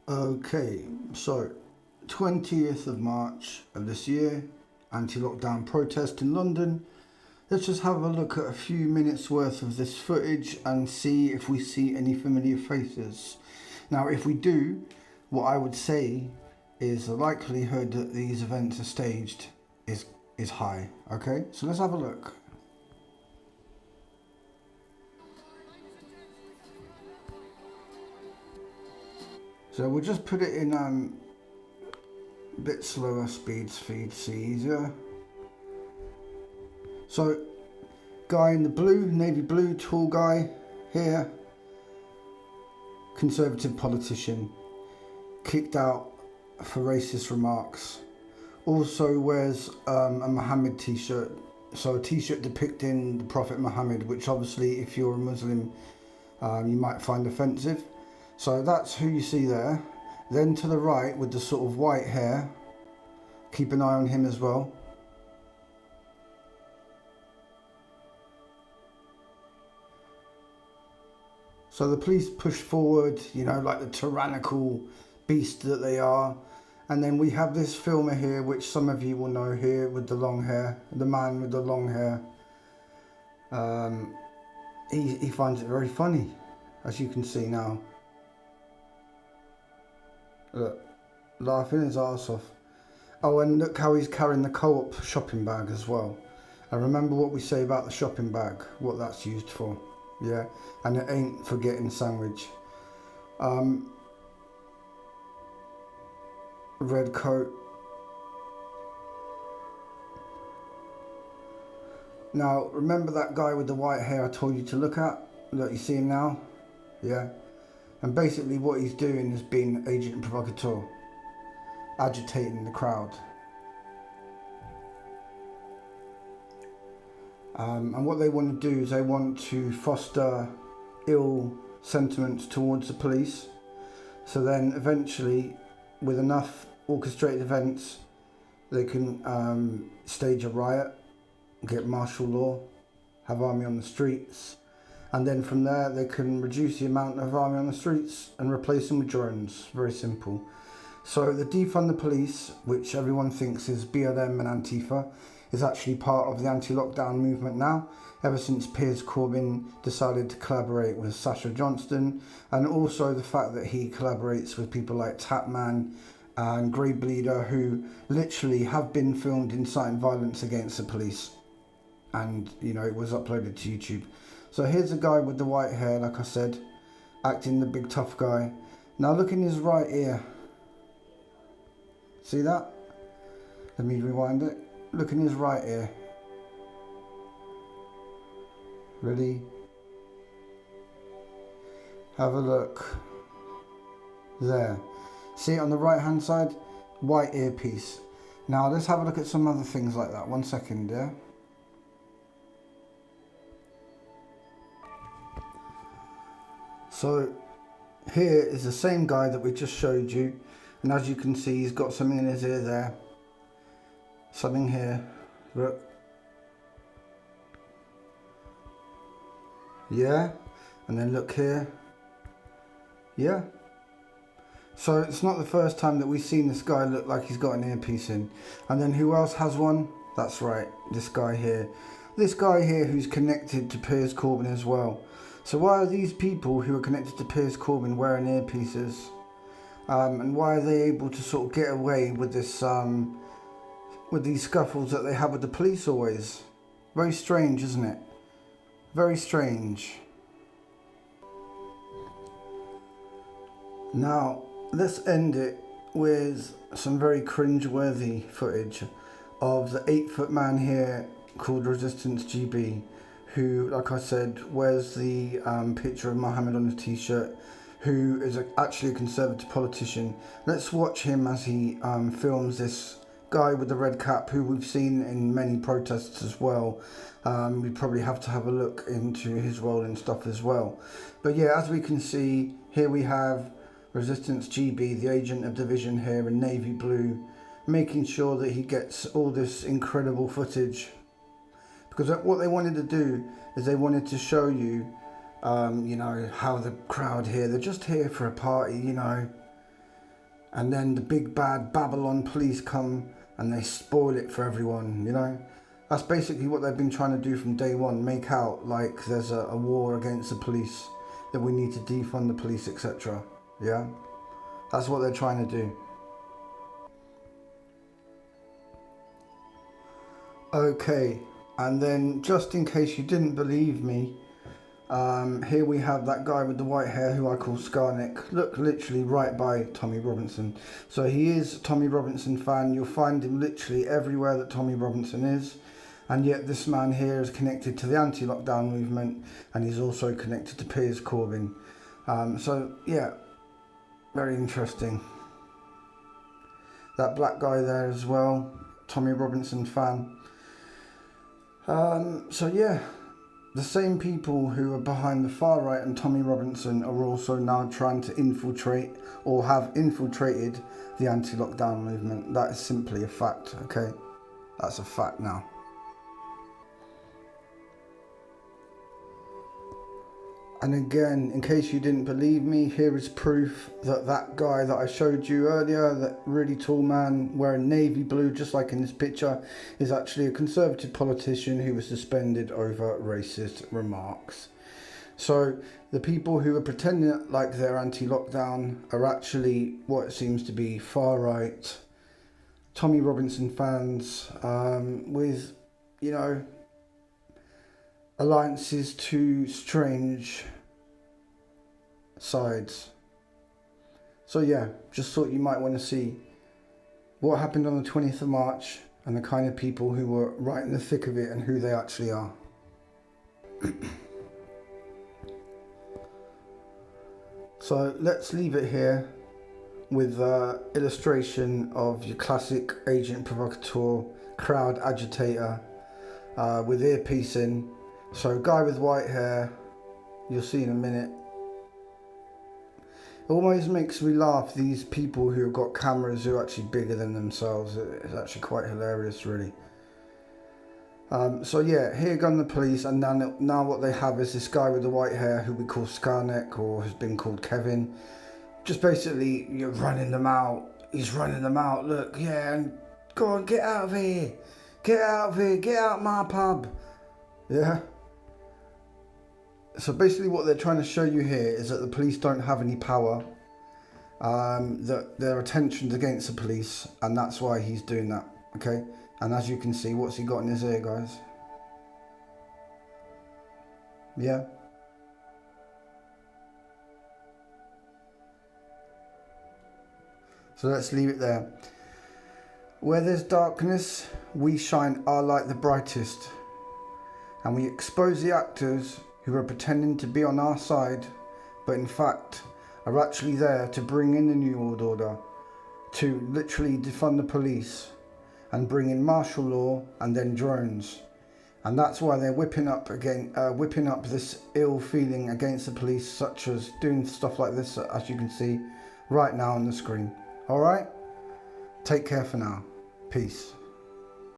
Okay, so 20th of March of this year, anti-lockdown protest in London. Let's just have a look at a few minutes worth of this footage and see if we see any familiar faces. Now, if we do, what I would say is the likelihood that these events are staged is high. Okay, so let's have a look. So we'll just put it in a bit slower speed, see easier. So, guy in the blue, navy blue, tall guy here, conservative politician, kicked out for racist remarks. Also wears a Muhammad t-shirt, so a t-shirt depicting the Prophet Muhammad, which obviously if you're a Muslim you might find offensive. So that's who you see there. Then to the right with the sort of white hair, keep an eye on him as well. So the police push forward, you know, like the tyrannical beast that they are. And then we have this filmer here, which some of you will know here with the long hair, the man with the long hair. He finds it very funny, as you can see now. Look, laughing his arse off. Oh, and look how he's carrying the Co-op shopping bag as well. And remember what we say about the shopping bag, what that's used for. Yeah, and it ain't for getting sandwich. Red coat. Now, remember that guy with the white hair I told you to look at? Look, you see him now? Yeah. And basically what he's doing is being agent provocateur, agitating the crowd. And what they want to do is they want to foster ill sentiments towards the police. So then eventually, with enough orchestrated events, they can stage a riot, get martial law, have army on the streets, and then from there they can reduce the amount of army on the streets and replace them with drones. Very simple. So the defund the police, which everyone thinks is BLM and Antifa, is actually part of the anti-lockdown movement now, ever since Piers Corbyn decided to collaborate with Sasha Johnston, and also the fact that he collaborates with people like Tapman and Grey Bleeder, who literally have been filmed inciting violence against the police, and you know, it was uploaded to YouTube. So here's a guy with the white hair, like I said, acting the big tough guy. Now look in his right ear. See that? Let me rewind it. Look in his right ear. Ready? Have a look. There. See it on the right hand side? White earpiece. Now let's have a look at some other things like that. 1 second, yeah? So here is the same guy that we just showed you, and as you can see he's got something in his ear there. Something here, look. Yeah, and then look here. Yeah. So it's not the first time that we've seen this guy look like he's got an earpiece in. And then who else has one? That's right, this guy here. This guy here who's connected to Piers Corbyn as well. So why are these people who are connected to Piers Corbyn wearing earpieces? And why are they able to sort of get away with this, with these scuffles that they have with the police always? Very strange, isn't it? Very strange. Now, let's end it with some very cringe-worthy footage of the 8-foot man here called Resistance GB, who, like I said, wears the picture of Muhammad on his t-shirt, who is actually a conservative politician. Let's watch him as he films this guy with the red cap, who we've seen in many protests as well. We probably have to have a look into his role and stuff as well. But yeah, as we can see, here we have Resistance GB, the agent of division here in navy blue, making sure that he gets all this incredible footage. Because what they wanted to do is they wanted to show you, you know, how the crowd here, they're just here for a party, you know. and then the big bad Babylon police come and they spoil it for everyone, you know. That's basically what they've been trying to do from day one, make out like there's a war against the police, that we need to defund the police, etc. Yeah, that's what they're trying to do. Okay, and then just in case you didn't believe me, here we have that guy with the white hair who I call Skarnick. Look, literally right by Tommy Robinson. So he is a Tommy Robinson fan. You'll find him literally everywhere that Tommy Robinson is. And yet this man here is connected to the anti-lockdown movement, and he's also connected to Piers Corbyn. So yeah, very interesting. That black guy there as well, Tommy Robinson fan. So yeah, the same people who are behind the far right and Tommy Robinson are also now trying to infiltrate, or have infiltrated, the anti-lockdown movement. That is simply a fact, okay? That's a fact now. And again, in case you didn't believe me, here is proof that that guy that I showed you earlier, that really tall man wearing navy blue, just like in this picture, is actually a Conservative politician who was suspended over racist remarks. So the people who are pretending like they're anti-lockdown are actually what it seems to be far-right Tommy Robinson fans with, you know, alliances to strange sides. So yeah, just thought you might want to see what happened on the 20th of March and the kind of people who were right in the thick of it and who they actually are. So let's leave it here with an illustration of your classic agent provocateur, crowd agitator, with earpiece in. So guy with white hair, you'll see in a minute. It always makes me laugh, these people who have got cameras who are actually bigger than themselves. It's actually quite hilarious, really. So yeah, here come the police, and now what they have is this guy with the white hair who we call Skarnick, or has been called Kevin. Just basically, you're running them out. He's running them out. Look, yeah, and go on, get out of here. Get out of here. Get out my pub. Yeah. So basically what they're trying to show you here is that the police don't have any power, that their attention's against the police, and that's why he's doing that, okay? And as you can see, what's he got in his ear, guys? Yeah? So let's leave it there. Where there's darkness, we shine our light the brightest, and we expose the actors who are pretending to be on our side, but in fact are actually there to bring in the New World Order, to literally defund the police and bring in martial law and then drones. And that's why they're whipping up this ill feeling against the police, such as doing stuff like this, as you can see right now on the screen. All right, take care for now. Peace.